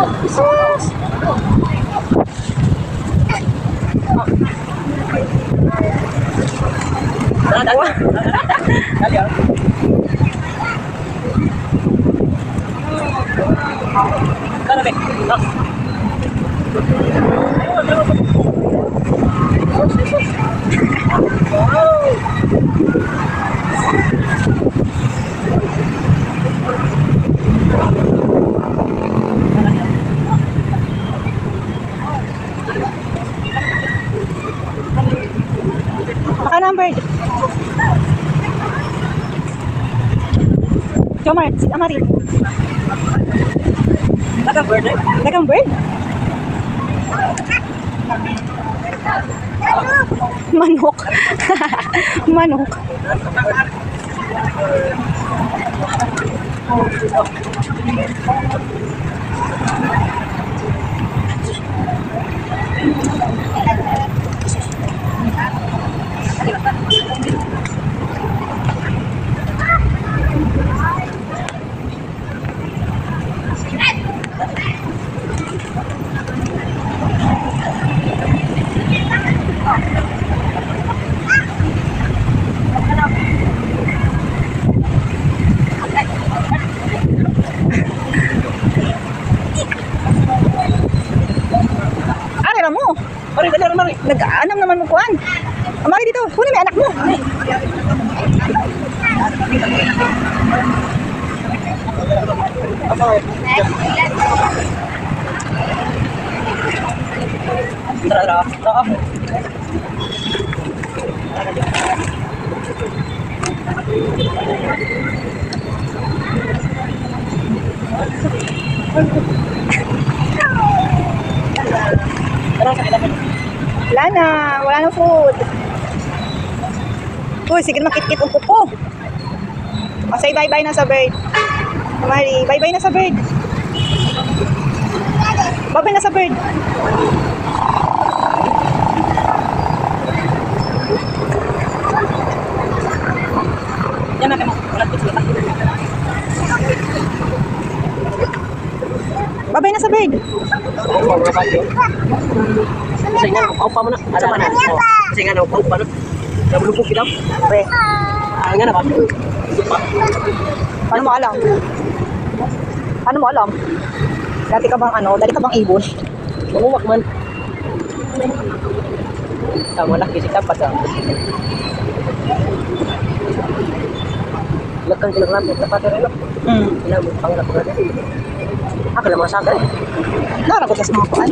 Sus! Baka number. Jomar, si Amari. Dagang bird eh. Dagang bird? Manok. Manok. Ari mo. Mari, dali mari. Nag-aanam naman mo kuan. Amari dito, kunin may anak mo. Tara, tara. Wala na, wala na food. Uy, sige makit-kit ang pupo. O, say bye-bye na sa bird. Amari, bye-bye na sa bird. Bye-bye na sa bird. Yan natin mo. Wala ko sila. Bye-bye na sa bird. Kasi nga, ako pa mo na. Ada mana? Kasi nga, ako pa na. Nabulupok kita. Pre, Nga na ba? paano mo alam? Paano mo alam? Dati ka bang dati ka bang ibon? Manguwak man. Tama laki si kapat ah. Lakang kilang dapat rin lang. Ilang pangalap ko na. Ako lang masagal. Naragot sa mga kuan.